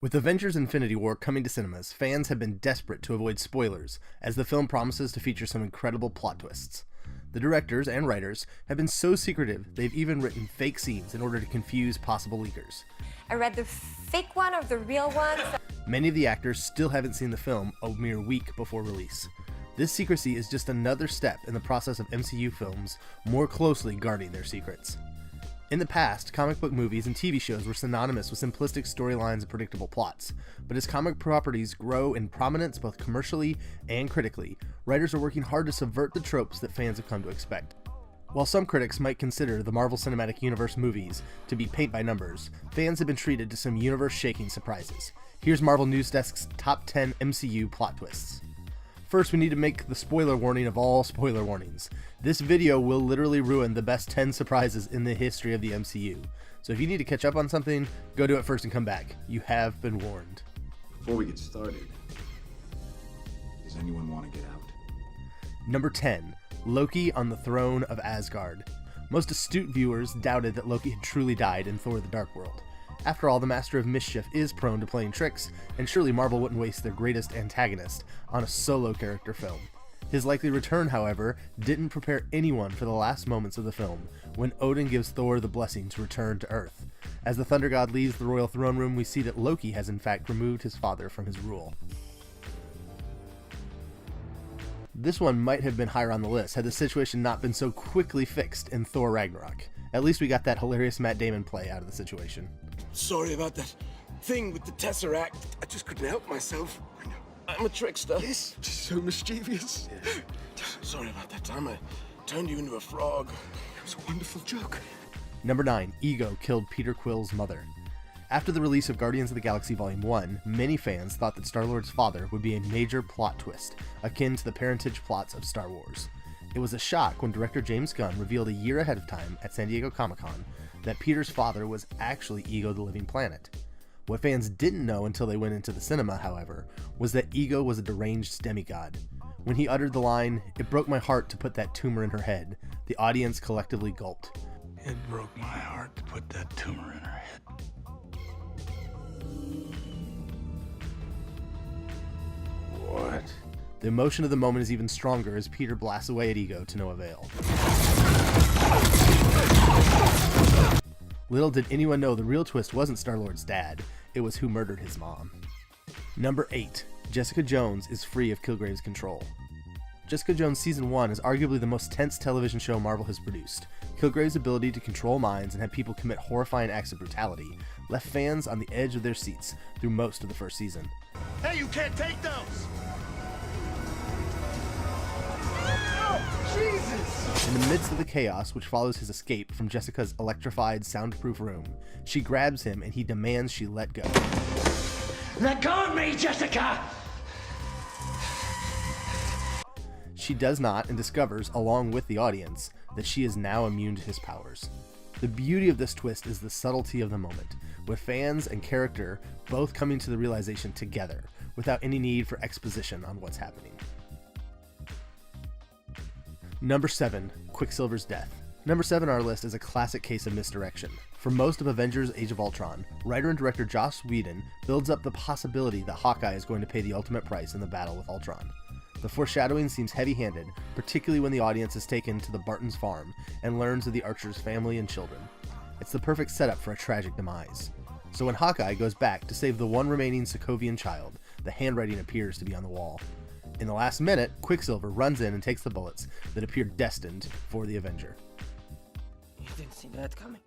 With Avengers Infinity War coming to cinemas, fans have been desperate to avoid spoilers, as the film promises to feature some incredible plot twists. The directors and writers have been so secretive, they've even written fake scenes in order to confuse possible leakers. I read the fake one or the real one. Many of the actors still haven't seen the film a mere week before release. This secrecy is just another step in the process of MCU films more closely guarding their secrets. In the past, comic book movies and TV shows were synonymous with simplistic storylines and predictable plots, but as comic properties grow in prominence both commercially and critically, writers are working hard to subvert the tropes that fans have come to expect. While some critics might consider the Marvel Cinematic Universe movies to be paint by numbers, fans have been treated to some universe-shaking surprises. Here's Marvel News Desk's top 10 MCU plot twists. First, we need to make the spoiler warning of all spoiler warnings. This video will literally ruin the best 10 surprises in the history of the MCU. So if you need to catch up on something, go do it first and come back. You have been warned. Before we get started, does anyone want to get out? Number 10. Loki on the throne of Asgard. Most astute viewers doubted that Loki had truly died in Thor: The Dark World. After all, the Master of Mischief is prone to playing tricks, and surely Marvel wouldn't waste their greatest antagonist on a solo character film. His likely return, however, didn't prepare anyone for the last moments of the film, when Odin gives Thor the blessing to return to Earth. As the Thunder God leaves the royal throne room, we see that Loki has in fact removed his father from his rule. This one might have been higher on the list had the situation not been so quickly fixed in Thor Ragnarok. At least we got that hilarious Matt Damon play out of the situation. Sorry about that thing with the Tesseract. I just couldn't help myself. I know. I'm a trickster. Yes, just so mischievous. Yeah. Sorry about that time I turned you into a frog. It was a wonderful joke. Number 9. Ego killed Peter Quill's mother. After the release of Guardians of the Galaxy Volume 1, many fans thought that Star-Lord's father would be a major plot twist, akin to the parentage plots of Star Wars. It was a shock when director James Gunn revealed a year ahead of time at San Diego Comic-Con that Peter's father was actually Ego the Living Planet. What fans didn't know until they went into the cinema, however, was that Ego was a deranged demigod. When he uttered the line, "It broke my heart to put that tumor in her head," the audience collectively gulped. It broke my heart to put that tumor in her head. What? The emotion of the moment is even stronger as Peter blasts away at Ego to no avail. Little did anyone know the real twist wasn't Star-Lord's dad, it was who murdered his mom. Number 8. Jessica Jones is free of Kilgrave's control. Jessica Jones Season 1 is arguably the most tense television show Marvel has produced. Kilgrave's ability to control minds and have people commit horrifying acts of brutality left fans on the edge of their seats through most of the first season. Hey, you can't take those! In the midst of the chaos which follows his escape from Jessica's electrified, soundproof room, she grabs him and he demands she let go. Let go of me, Jessica! She does not, and discovers, along with the audience, that she is now immune to his powers. The beauty of this twist is the subtlety of the moment, with fans and character both coming to the realization together, without any need for exposition on what's happening. Number 7. Quicksilver's death. Number 7 on our list is a classic case of misdirection. For most of Avengers Age of Ultron, writer and director Joss Whedon builds up the possibility that Hawkeye is going to pay the ultimate price in the battle with Ultron. The foreshadowing seems heavy-handed, particularly when the audience is taken to the Bartons' farm and learns of the Archer's family and children. It's the perfect setup for a tragic demise. So when Hawkeye goes back to save the one remaining Sokovian child, the handwriting appears to be on the wall. In the last minute, Quicksilver runs in and takes the bullets that appear destined for the Avenger. You didn't see that coming.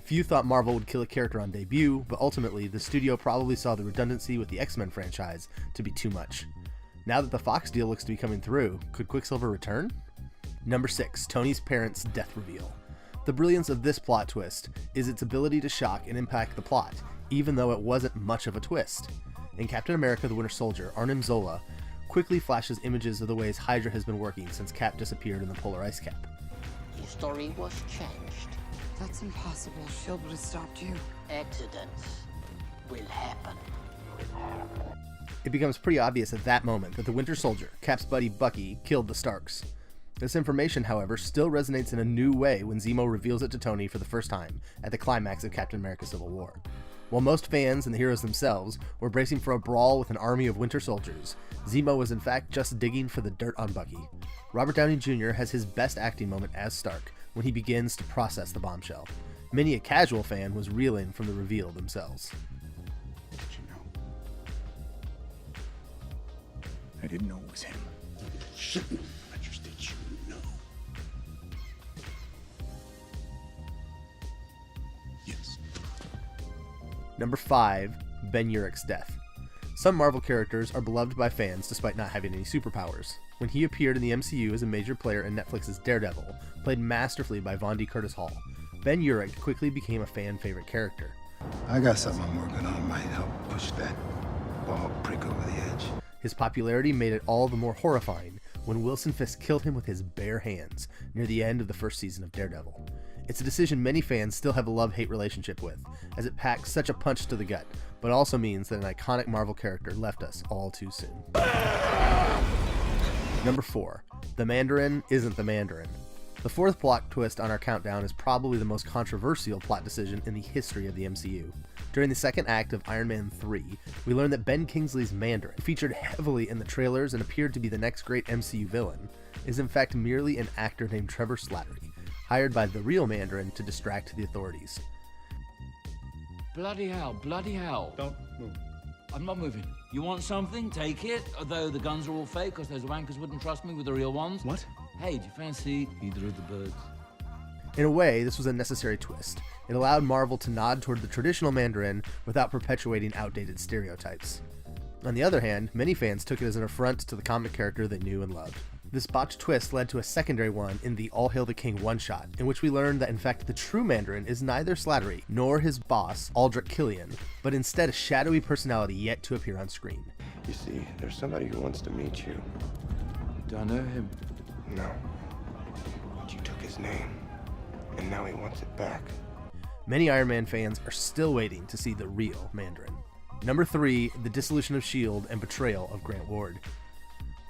Few thought Marvel would kill a character on debut, but ultimately, the studio probably saw the redundancy with the X-Men franchise to be too much. Now that the Fox deal looks to be coming through, could Quicksilver return? Number 6. Tony's parents' death reveal. The brilliance of this plot twist is its ability to shock and impact the plot, even though it wasn't much of a twist. In Captain America the Winter Soldier, Arnim Zola quickly flashes images of the ways Hydra has been working since Cap disappeared in the polar ice cap. History was changed. That's impossible. Shield would have stopped you. Accidents will happen. It becomes pretty obvious at that moment that the Winter Soldier, Cap's buddy Bucky, killed the Starks. This information, however, still resonates in a new way when Zemo reveals it to Tony for the first time at the climax of Captain America Civil War. While most fans and the heroes themselves were bracing for a brawl with an army of Winter Soldiers, Zemo was in fact just digging for the dirt on Bucky. Robert Downey Jr. has his best acting moment as Stark when he begins to process the bombshell. Many a casual fan was reeling from the reveal themselves. Did you know? I didn't know it was him. You shouldn't. I just did you know. Yes. Number 5. Ben Urich's death. Some Marvel characters are beloved by fans despite not having any superpowers. When he appeared in the MCU as a major player in Netflix's Daredevil, played masterfully by Von D. Curtis Hall, Ben Urich quickly became a fan favorite character. I got something I'm working on might help push that bald prick over the edge. His popularity made it all the more horrifying when Wilson Fisk killed him with his bare hands near the end of the first season of Daredevil. It's a decision many fans still have a love-hate relationship with, as it packs such a punch to the gut, but also means that an iconic Marvel character left us all too soon. Number 4. The Mandarin isn't the Mandarin. The fourth plot twist on our countdown is probably the most controversial plot decision in the history of the MCU. During the second act of Iron Man 3, we learned that Ben Kingsley's Mandarin, featured heavily in the trailers and appeared to be the next great MCU villain, is in fact merely an actor named Trevor Slattery, hired by the real Mandarin to distract the authorities. Bloody hell, bloody hell. Don't move. I'm not moving. You want something? Take it. Although the guns are all fake, because those wankers wouldn't trust me with the real ones. What? Hey, do you fancy either of the birds? In a way, this was a necessary twist. It allowed Marvel to nod toward the traditional Mandarin without perpetuating outdated stereotypes. On the other hand, many fans took it as an affront to the comic character they knew and loved. This botched twist led to a secondary one in the All Hail the King one-shot, in which we learned that in fact the true Mandarin is neither Slattery nor his boss, Aldrich Killian, but instead a shadowy personality yet to appear on screen. You see, there's somebody who wants to meet you. Do I know him? No. But you took his name, and now he wants it back. Many Iron Man fans are still waiting to see the real Mandarin. Number 3, the dissolution of S.H.I.E.L.D. and betrayal of Grant Ward.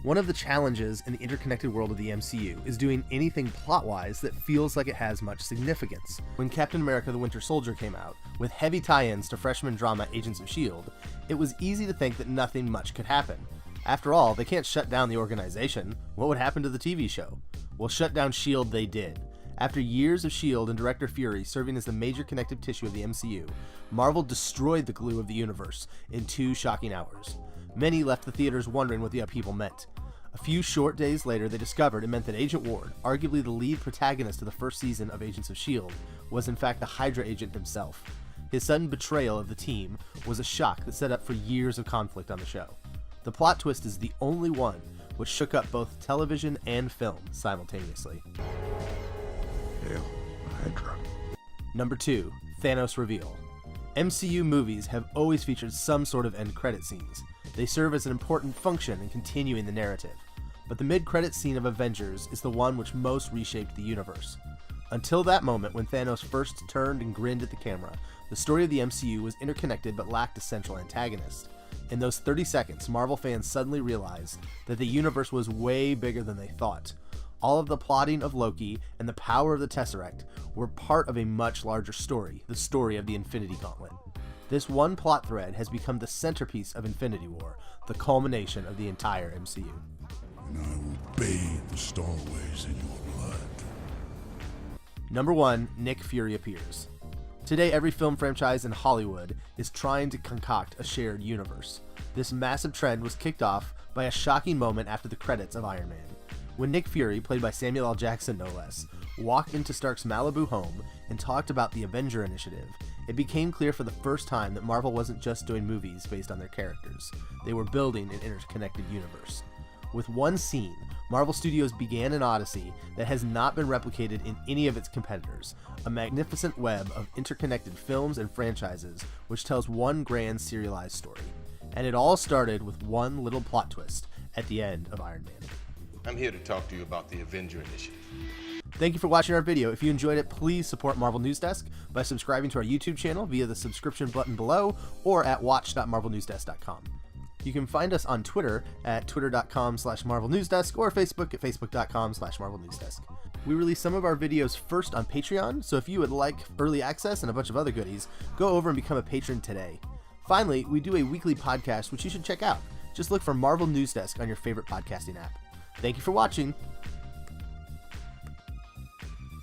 One of the challenges in the interconnected world of the MCU is doing anything plot-wise that feels like it has much significance. When Captain America the Winter Soldier came out, with heavy tie-ins to freshman drama Agents of S.H.I.E.L.D., it was easy to think that nothing much could happen. After all, they can't shut down the organization. What would happen to the TV show? Well, shut down S.H.I.E.L.D. they did. After years of S.H.I.E.L.D. and Director Fury serving as the major connective tissue of the MCU, Marvel destroyed the glue of the universe in 2 shocking hours. Many left the theaters wondering what the upheaval meant. A few short days later, they discovered it meant that Agent Ward, arguably the lead protagonist of the first season of Agents of S.H.I.E.L.D., was in fact the Hydra agent himself. His sudden betrayal of the team was a shock that set up for years of conflict on the show. The plot twist is the only one which shook up both television and film simultaneously. Hail Hydra. Number 2, Thanos reveal. MCU movies have always featured some sort of end credit scenes. They serve as an important function in continuing the narrative. But the mid-credit scene of Avengers is the one which most reshaped the universe. Until that moment when Thanos first turned and grinned at the camera, the story of the MCU was interconnected but lacked a central antagonist. In those 30 seconds, Marvel fans suddenly realized that the universe was way bigger than they thought. All of the plotting of Loki and the power of the Tesseract were part of a much larger story, the story of the Infinity Gauntlet. This one plot thread has become the centerpiece of Infinity War, the culmination of the entire MCU. And I will bathe the starways in your blood. Number 1, Nick Fury appears. Today, every film franchise in Hollywood is trying to concoct a shared universe. This massive trend was kicked off by a shocking moment after the credits of Iron Man. When Nick Fury, played by Samuel L. Jackson no less, walked into Stark's Malibu home and talked about the Avenger Initiative, it became clear for the first time that Marvel wasn't just doing movies based on their characters. They were building an interconnected universe. With one scene, Marvel Studios began an odyssey that has not been replicated in any of its competitors, a magnificent web of interconnected films and franchises which tells one grand serialized story. And it all started with one little plot twist at the end of Iron Man. I'm here to talk to you about the Avenger Initiative. Thank you for watching our video. If you enjoyed it, please support Marvel News Desk by subscribing to our YouTube channel via the subscription button below or at watch.marvelnewsdesk.com. You can find us on Twitter at twitter.com/marvelnewsdesk or Facebook at facebook.com/marvelnewsdesk. We release some of our videos first on Patreon, so if you would like early access and a bunch of other goodies, go over and become a patron today. Finally, we do a weekly podcast which you should check out. Just look for Marvel News Desk on your favorite podcasting app. Thank you for watching.